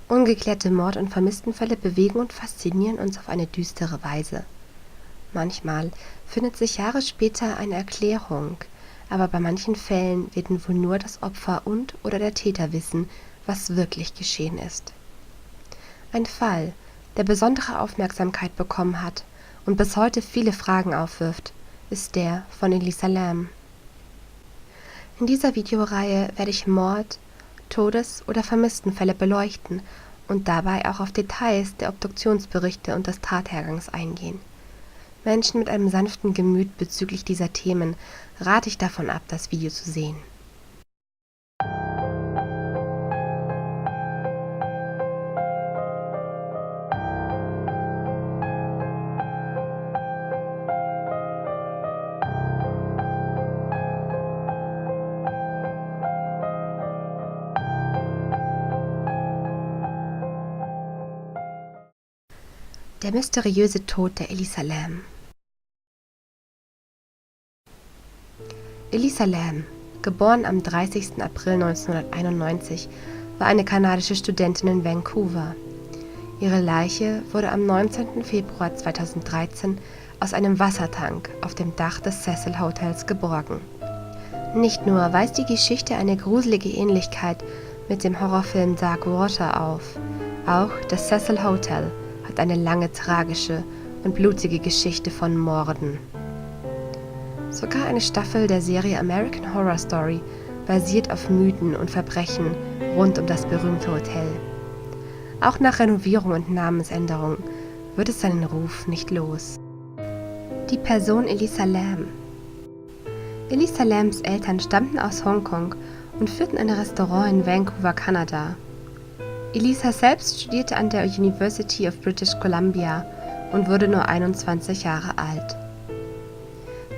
Ungeklärte Mord- und Vermisstenfälle bewegen und faszinieren uns auf eine düstere Weise. Manchmal findet sich Jahre später eine Erklärung, aber bei manchen Fällen werden wohl nur das Opfer und/oder der Täter wissen, was wirklich geschehen ist. Ein Fall, der besondere Aufmerksamkeit bekommen hat und bis heute viele Fragen aufwirft, ist der von Elisa Lam. In dieser Videoreihe werde ich Mord-, Todes- oder Vermisstenfälle beleuchten und dabei auch auf Details der Obduktionsberichte und des Tathergangs eingehen. Menschen mit einem sanften Gemüt bezüglich dieser Themen rate ich davon ab, das Video zu sehen. Der mysteriöse Tod der Elisa Lam. Elisa Lam, geboren am 30. April 1991, war eine kanadische Studentin in Vancouver. Ihre Leiche wurde am 19. Februar 2013 aus einem Wassertank auf dem Dach des Cecil Hotels geborgen. Nicht nur weist die Geschichte eine gruselige Ähnlichkeit mit dem Horrorfilm Dark Water auf, auch das Cecil Hotel hat eine lange tragische und blutige Geschichte von Morden. Sogar eine Staffel der Serie American Horror Story basiert auf Mythen und Verbrechen rund um das berühmte Hotel. Auch nach Renovierung und Namensänderung wird es seinen Ruf nicht los. Die Person Elisa Lam. Elisa Lams Eltern stammten aus Hongkong und führten ein Restaurant in Vancouver, Kanada. Elisa selbst studierte an der University of British Columbia und wurde nur 21 Jahre alt.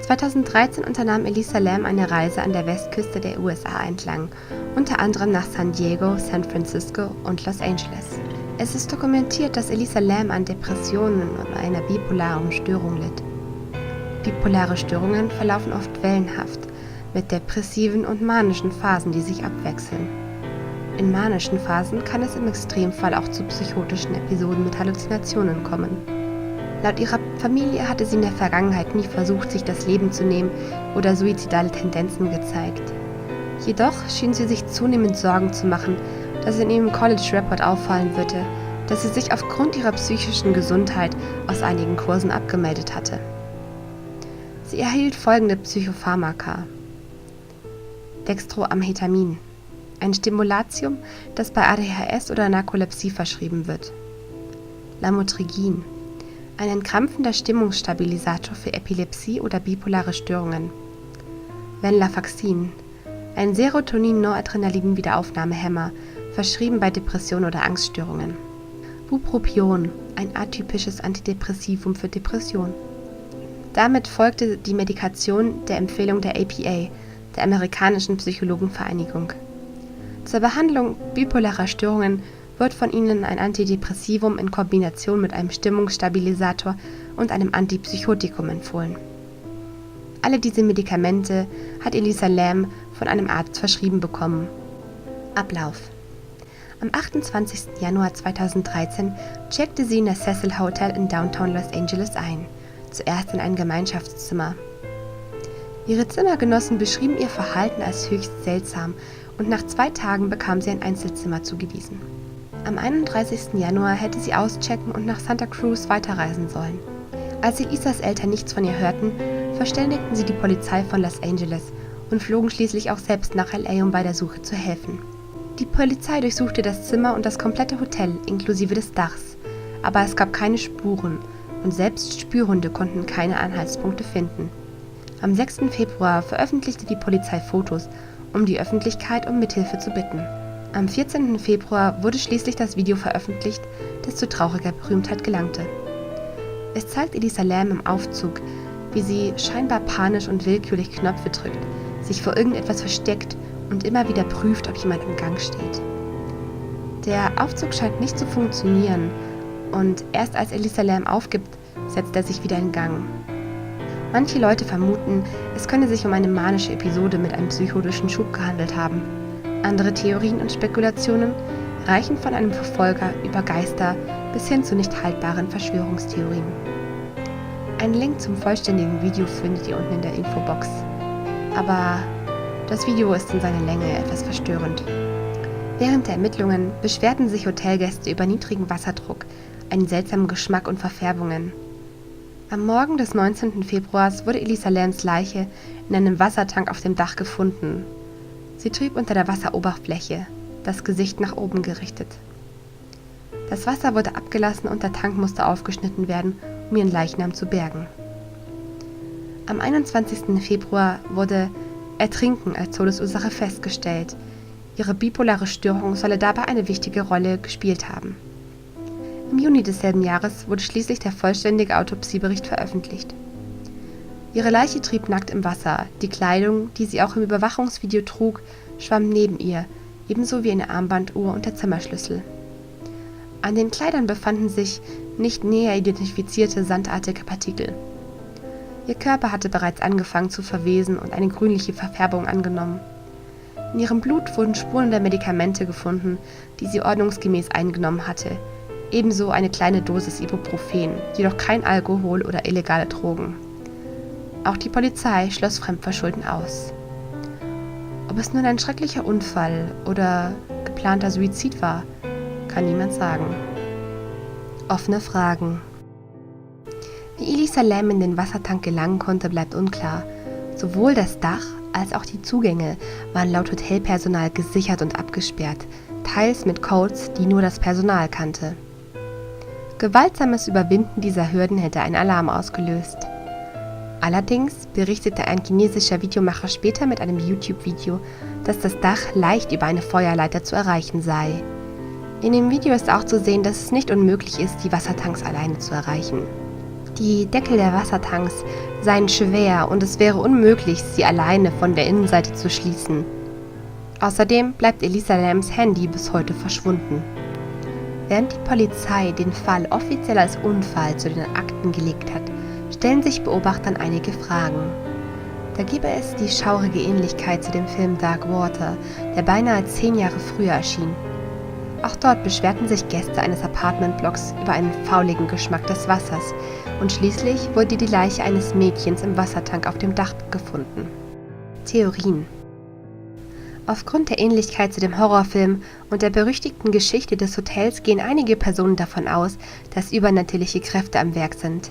2013 unternahm Elisa Lam eine Reise an der Westküste der USA entlang, unter anderem nach San Diego, San Francisco und Los Angeles. Es ist dokumentiert, dass Elisa Lam an Depressionen und einer bipolaren Störung litt. Bipolare Störungen verlaufen oft wellenhaft, mit depressiven und manischen Phasen, die sich abwechseln. In manischen Phasen kann es im Extremfall auch zu psychotischen Episoden mit Halluzinationen kommen. Laut ihrer Familie hatte sie in der Vergangenheit nie versucht, sich das Leben zu nehmen oder suizidale Tendenzen gezeigt. Jedoch schien sie sich zunehmend Sorgen zu machen, dass in ihrem College Report auffallen würde, dass sie sich aufgrund ihrer psychischen Gesundheit aus einigen Kursen abgemeldet hatte. Sie erhielt folgende Psychopharmaka: Dextroamphetamin, ein Stimulatium, das bei ADHS oder Narkolepsie verschrieben wird. Lamotrigin, ein entkrampfender Stimmungsstabilisator für Epilepsie oder bipolare Störungen. Venlafaxin, ein Serotonin-Noradrenalin-Wiederaufnahmehemmer, verschrieben bei Depressionen oder Angststörungen. Bupropion, ein atypisches Antidepressivum für Depression. Damit folgte die Medikation der Empfehlung der APA, der amerikanischen Psychologenvereinigung. Zur Behandlung bipolarer Störungen wird von ihnen ein Antidepressivum in Kombination mit einem Stimmungsstabilisator und einem Antipsychotikum empfohlen. Alle diese Medikamente hat Elisa Lam von einem Arzt verschrieben bekommen. Ablauf: Am 28. Januar 2013 checkte sie in das Cecil Hotel in Downtown Los Angeles ein, zuerst in ein Gemeinschaftszimmer. Ihre Zimmergenossen beschrieben ihr Verhalten als höchst seltsam und nach 2 Tagen bekam sie ein Einzelzimmer zugewiesen. Am 31. Januar hätte sie auschecken und nach Santa Cruz weiterreisen sollen. Als Elisas Eltern nichts von ihr hörten, verständigten sie die Polizei von Los Angeles und flogen schließlich auch selbst nach LA, um bei der Suche zu helfen. Die Polizei durchsuchte das Zimmer und das komplette Hotel inklusive des Dachs, aber es gab keine Spuren und selbst Spürhunde konnten keine Anhaltspunkte finden. Am 6. Februar veröffentlichte die Polizei Fotos, um die Öffentlichkeit um Mithilfe zu bitten. Am 14. Februar wurde schließlich das Video veröffentlicht, das zu trauriger Berühmtheit gelangte. Es zeigt Elisa Lam im Aufzug, wie sie scheinbar panisch und willkürlich Knöpfe drückt, sich vor irgendetwas versteckt und immer wieder prüft, ob jemand im Gang steht. Der Aufzug scheint nicht zu funktionieren und erst als Elisa Lam aufgibt, setzt er sich wieder in Gang. Manche Leute vermuten, es könne sich um eine manische Episode mit einem psychotischen Schub gehandelt haben. Andere Theorien und Spekulationen reichen von einem Verfolger über Geister bis hin zu nicht haltbaren Verschwörungstheorien. Einen Link zum vollständigen Video findet ihr unten in der Infobox. Aber das Video ist in seiner Länge etwas verstörend. Während der Ermittlungen beschwerten sich Hotelgäste über niedrigen Wasserdruck, einen seltsamen Geschmack und Verfärbungen. Am Morgen des 19. Februars wurde Elisa Lams Leiche in einem Wassertank auf dem Dach gefunden. Sie trieb unter der Wasseroberfläche, das Gesicht nach oben gerichtet. Das Wasser wurde abgelassen und der Tank musste aufgeschnitten werden, um ihren Leichnam zu bergen. Am 21. Februar wurde Ertrinken als Todesursache festgestellt. Ihre bipolare Störung solle dabei eine wichtige Rolle gespielt haben. Im Juni desselben Jahres wurde schließlich der vollständige Autopsiebericht veröffentlicht. Ihre Leiche trieb nackt im Wasser, die Kleidung, die sie auch im Überwachungsvideo trug, schwamm neben ihr, ebenso wie eine Armbanduhr und der Zimmerschlüssel. An den Kleidern befanden sich nicht näher identifizierte sandartige Partikel. Ihr Körper hatte bereits angefangen zu verwesen und eine grünliche Verfärbung angenommen. In ihrem Blut wurden Spuren der Medikamente gefunden, die sie ordnungsgemäß eingenommen hatte, ebenso eine kleine Dosis Ibuprofen, jedoch kein Alkohol oder illegale Drogen. Auch die Polizei schloss Fremdverschulden aus. Ob es nun ein schrecklicher Unfall oder geplanter Suizid war, kann niemand sagen. Offene Fragen. Wie Elisa Lam in den Wassertank gelangen konnte, bleibt unklar. Sowohl das Dach als auch die Zugänge waren laut Hotelpersonal gesichert und abgesperrt, teils mit Codes, die nur das Personal kannte. Gewaltsames Überwinden dieser Hürden hätte einen Alarm ausgelöst. Allerdings berichtete ein chinesischer Videomacher später mit einem YouTube-Video, dass das Dach leicht über eine Feuerleiter zu erreichen sei. In dem Video ist auch zu sehen, dass es nicht unmöglich ist, die Wassertanks alleine zu erreichen. Die Deckel der Wassertanks seien schwer und es wäre unmöglich, sie alleine von der Innenseite zu schließen. Außerdem bleibt Elisa Lams Handy bis heute verschwunden. Während die Polizei den Fall offiziell als Unfall zu den Akten gelegt hat, stellen sich Beobachtern einige Fragen. Da gäbe es die schaurige Ähnlichkeit zu dem Film Dark Water, der beinahe 10 Jahre früher erschien. Auch dort beschwerten sich Gäste eines Apartmentblocks über einen fauligen Geschmack des Wassers und schließlich wurde die Leiche eines Mädchens im Wassertank auf dem Dach gefunden. Theorien. Aufgrund der Ähnlichkeit zu dem Horrorfilm und der berüchtigten Geschichte des Hotels gehen einige Personen davon aus, dass übernatürliche Kräfte am Werk sind.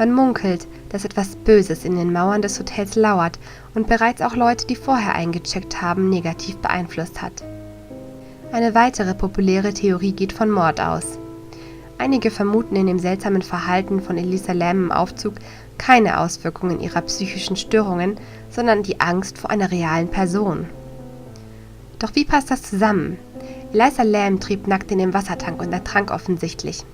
Man munkelt, dass etwas Böses in den Mauern des Hotels lauert und bereits auch Leute, die vorher eingecheckt haben, negativ beeinflusst hat. Eine weitere populäre Theorie geht von Mord aus. Einige vermuten in dem seltsamen Verhalten von Elisa Lam im Aufzug keine Auswirkungen ihrer psychischen Störungen, sondern die Angst vor einer realen Person. Doch wie passt das zusammen? Elisa Lam trieb nackt in dem Wassertank und ertrank offensichtlich.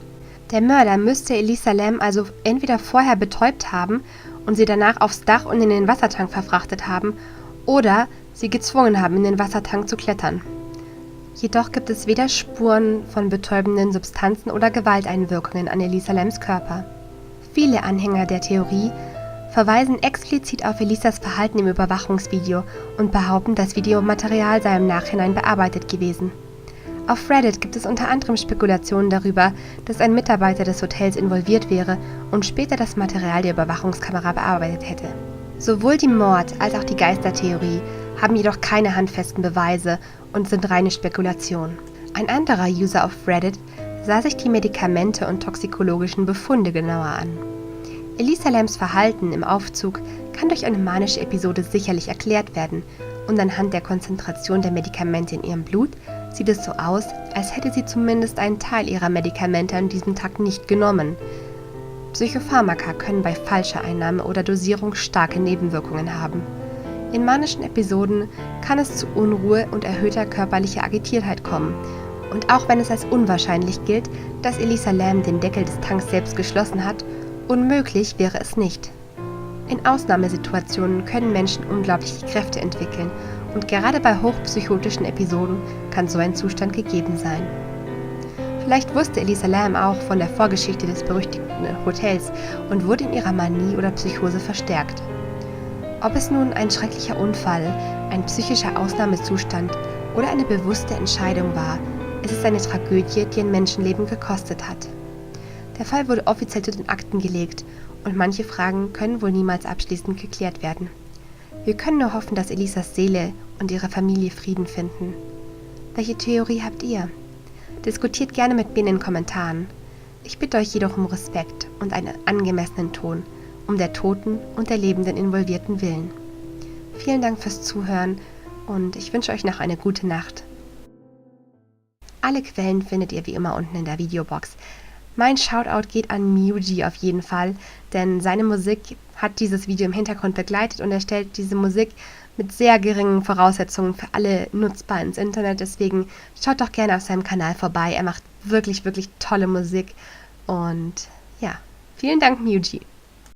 Der Mörder müsste Elisa Lam also entweder vorher betäubt haben und sie danach aufs Dach und in den Wassertank verfrachtet haben oder sie gezwungen haben, in den Wassertank zu klettern. Jedoch gibt es weder Spuren von betäubenden Substanzen oder Gewalteinwirkungen an Elisa Lams Körper. Viele Anhänger der Theorie verweisen explizit auf Elisas Verhalten im Überwachungsvideo und behaupten, das Videomaterial sei im Nachhinein bearbeitet gewesen. Auf Reddit gibt es unter anderem Spekulationen darüber, dass ein Mitarbeiter des Hotels involviert wäre und später das Material der Überwachungskamera bearbeitet hätte. Sowohl die Mord- als auch die Geistertheorie haben jedoch keine handfesten Beweise und sind reine Spekulation. Ein anderer User auf Reddit sah sich die Medikamente und toxikologischen Befunde genauer an. Elisa Lams Verhalten im Aufzug kann durch eine manische Episode sicherlich erklärt werden und anhand der Konzentration der Medikamente in ihrem Blut sieht es so aus, als hätte sie zumindest einen Teil ihrer Medikamente an diesem Tag nicht genommen. Psychopharmaka können bei falscher Einnahme oder Dosierung starke Nebenwirkungen haben. In manischen Episoden kann es zu Unruhe und erhöhter körperlicher Agitiertheit kommen. Und auch wenn es als unwahrscheinlich gilt, dass Elisa Lam den Deckel des Tanks selbst geschlossen hat, unmöglich wäre es nicht. In Ausnahmesituationen können Menschen unglaubliche Kräfte entwickeln und gerade bei hochpsychotischen Episoden kann so ein Zustand gegeben sein. Vielleicht wusste Elisa Lam auch von der Vorgeschichte des berüchtigten Hotels und wurde in ihrer Manie oder Psychose verstärkt. Ob es nun ein schrecklicher Unfall, ein psychischer Ausnahmezustand oder eine bewusste Entscheidung war, Es ist eine Tragödie, die ein Menschenleben gekostet hat. Der Fall wurde offiziell zu den Akten gelegt und manche Fragen können wohl niemals abschließend geklärt werden. Wir können nur hoffen, dass Elisas Seele und ihre Familie Frieden finden. Welche Theorie habt ihr? Diskutiert gerne mit mir in den Kommentaren. Ich bitte euch jedoch um Respekt und einen angemessenen Ton, um der Toten und der lebenden Involvierten willen. Vielen Dank fürs Zuhören und ich wünsche euch noch eine gute Nacht. Alle Quellen findet ihr wie immer unten in der Videobox. Mein Shoutout geht an Muji auf jeden Fall, denn seine Musik hat dieses Video im Hintergrund begleitet und er stellt diese Musik mit sehr geringen Voraussetzungen für alle nutzbar ins Internet. Deswegen schaut doch gerne auf seinem Kanal vorbei. Er macht wirklich, wirklich tolle Musik und ja, vielen Dank Muji.